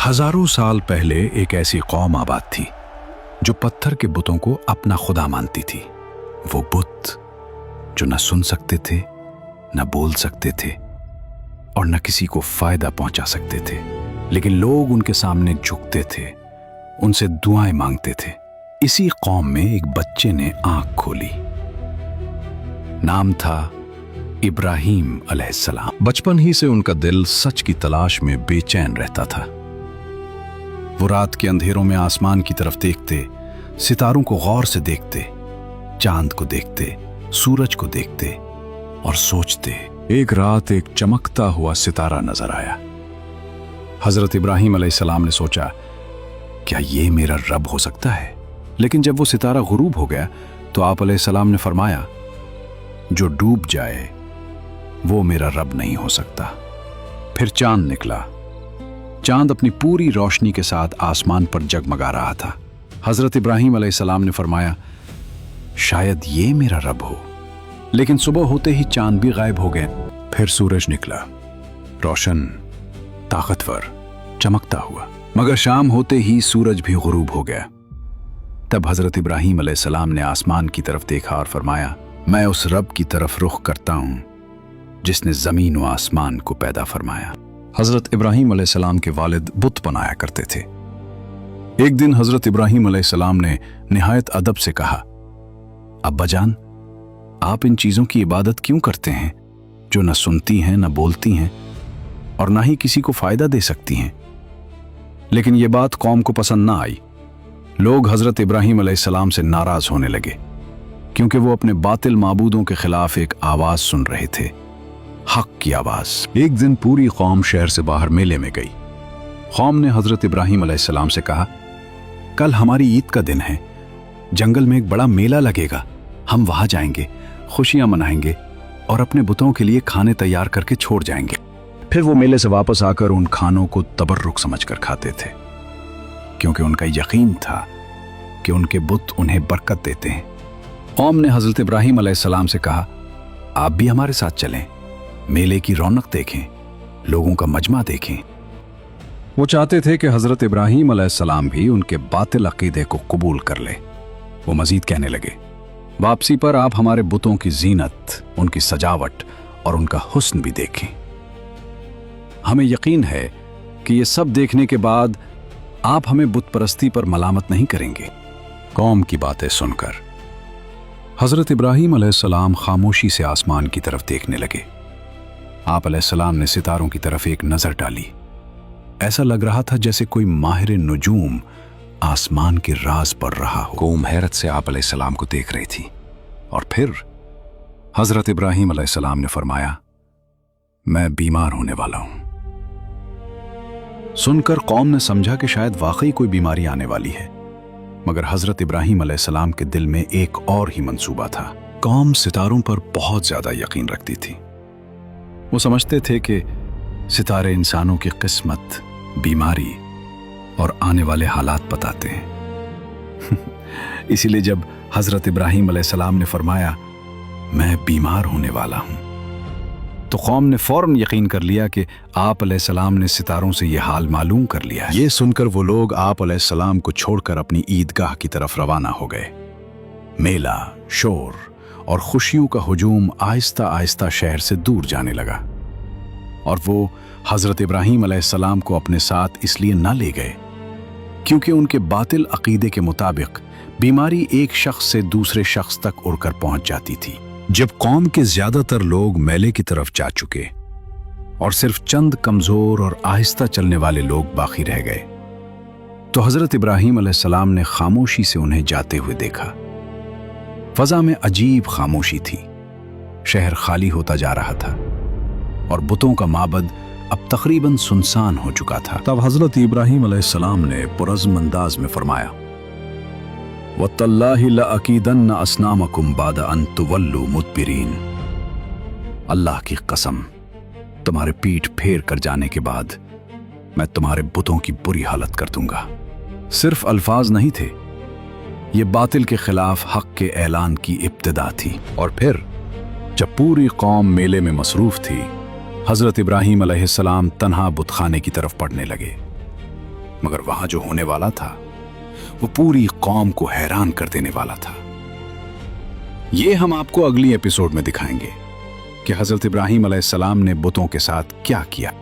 हजारों साल पहले एक ऐसी कौम आबाद थी जो पत्थर के बुतों को अपना खुदा मानती थी। वो बुत जो न सुन सकते थे, न बोल सकते थे और न किसी को फायदा पहुंचा सकते थे, लेकिन लोग उनके सामने झुकते थे, उनसे दुआएं मांगते थे। इसी कौम में एक बच्चे ने आंख खोली। नाम था इब्राहीम अलैहिस्सलाम। बचपन ही से उनका दिल सच की तलाश में बेचैन रहता था। वो रात के अंधेरों में आसमान की तरफ देखते, सितारों को गौर से देखते, चांद को देखते, सूरज को देखते और सोचते। एक रात एक चमकता हुआ सितारा नजर आया। हजरत इब्राहीम अलैहिस्सलाम ने सोचा, क्या ये मेरा रब हो सकता है? लेकिन जब वो सितारा गुरूब हो गया तो आप अलैहिस्सलाम ने फरमाया, जो डूब जाए वो मेरा रब नहीं हो सकता। फिर चांद निकला। चांद अपनी पूरी रोशनी के साथ आसमान पर जगमगा रहा था। हजरत इब्राहीम अलैहिस्सलाम ने फरमाया, शायद ये मेरा रब हो। लेकिन सुबह होते ही चांद भी गायब हो गए। फिर सूरज निकला, रोशन, ताकतवर, चमकता हुआ। मगर शाम होते ही सूरज भी गुरूब हो गया। तब हजरत इब्राहीम अलैहिस्सलाम ने आसमान की तरफ देखा और फरमाया, मैं उस रब की तरफ रुख करता हूं जिसने जमीन व आसमान को पैदा फरमाया। हजरत इब्राहीम अलैहिस्सलाम के वालिद बुत बनाया करते थे। एक दिन हजरत इब्राहीम अलैहिस्सलाम ने निहायत अदब से कहा, अब्बाजान, आप इन चीजों की इबादत क्यों करते हैं जो न सुनती हैं, न बोलती हैं और न ही किसी को फायदा दे सकती हैं? लेकिन यह बात कौम को पसंद ना आई। लोग हजरत इब्राहीम अलैहिस्सलाम से नाराज होने लगे, क्योंकि वो अपने बातिल माबूदों के खिलाफ एक आवाज सुन रहे थे, हक की आवाज। एक दिन पूरी कौम शहर से बाहर मेले में गई। कौम ने हजरत इब्राहीम अलैहिस्सलाम से कहा, कल हमारी ईद का दिन है, जंगल में एक बड़ा मेला लगेगा, हम वहां जाएंगे, खुशियां मनाएंगे और अपने बुतों के लिए खाने तैयार करके छोड़ जाएंगे। फिर वो मेले से वापस आकर उन खानों को तबर्रुक समझकर खाते थे, क्योंकि उनका यकीन था कि उनके बुत उन्हें बरकत देते हैं। कौम ने हजरत इब्राहीम अलैहिस्सलाम से कहा, आप भी हमारे साथ चलें, मेले की रौनक देखें, लोगों का मजमा देखें। वो चाहते थे कि हजरत इब्राहीम अलैहिस्सलाम भी उनके बातिल अकीदे को कबूल कर ले। वो मजीद कहने लगे, वापसी पर आप हमारे बुतों की जीनत, उनकी सजावट और उनका हुस्न भी देखें। हमें यकीन है कि ये सब देखने के बाद आप हमें बुत परस्ती पर मलामत नहीं करेंगे। कौम की बातें सुनकर हजरत इब्राहीम अलैहिस्सलाम खामोशी से आसमान की तरफ देखने लगे। आप अलैहिस्सलाम ने सितारों की तरफ एक नजर डाली। ऐसा लग रहा था जैसे कोई माहिर नुजूम आसमान के राज पढ़ रहा हो। कौम हैरत से आप अलैहिस्सलाम को देख रही थी। और फिर हजरत इब्राहीम अलैहिस्सलाम ने फरमाया, मैं बीमार होने वाला हूं। सुनकर कौम ने समझा कि शायद वाकई कोई बीमारी आने वाली है, मगर हजरत इब्राहीम अलैहिस्सलाम के दिल में एक और ही मंसूबा था। कौम सितारों पर बहुत ज्यादा यकीन रखती थी। वो समझते थे कि सितारे इंसानों की किस्मत, बीमारी और आने वाले हालात बताते हैं। इसीलिए जब हजरत इब्राहीम अलैहिस्सलाम ने फरमाया, मैं बीमार होने वाला हूं, तो कौम ने फौरन यकीन कर लिया कि आप अलैहिस्सलाम ने सितारों से यह हाल मालूम कर लिया है। ये सुनकर वो लोग आप अलैहिस्सलाम को छोड़कर अपनी ईदगाह की तरफ रवाना हो गए। मेला, शोर और खुशियों का हुजूम आहिस्ता आहिस्ता शहर से दूर जाने लगा। और वो हजरत इब्राहीम अलैहिस्सलाम को अपने साथ इसलिए न ले गए क्योंकि उनके बातिल अकीदे के मुताबिक बीमारी एक शख्स से दूसरे शख्स तक उड़कर पहुंच जाती थी। जब कौम के ज्यादातर लोग मेले की तरफ जा चुके और सिर्फ चंद कमजोर और आहिस्ता चलने वाले लोग बाकी रह गए, तो हजरत इब्राहीम अलैहिस्सलाम ने खामोशी से उन्हें जाते हुए देखा। फजा में अजीब खामोशी थी। शहर खाली होता जा रहा था और बुतों का माबद अब तकरीबन सुनसान हो चुका था। तब हजरत इब्राहीम अलैहिस्सलाम ने पुरज़्म अंदाज में फरमाया, वत्तल्लाहि लअकीदन्न अस्नामकुम बाद अन तुवल्लू मुदबिरीन। अल्लाह की कसम, तुम्हारे पीठ फेर कर जाने के बाद मैं तुम्हारे बुतों की बुरी हालत कर दूंगा। सिर्फ अल्फाज नहीं थे, ये बातिल के खिलाफ हक के ऐलान की इब्तिदा थी। और फिर जब पूरी कौम मेले में मसरूफ थी, हजरत इब्राहीम अलैहिस्सलाम तन्हा बुतखाने की तरफ पढ़ने लगे। मगर वहां जो होने वाला था वो पूरी कौम को हैरान कर देने वाला था। ये हम आपको अगली एपिसोड में दिखाएंगे कि हजरत इब्राहिम अलैहिस्सलाम ने बुतों के साथ क्या किया।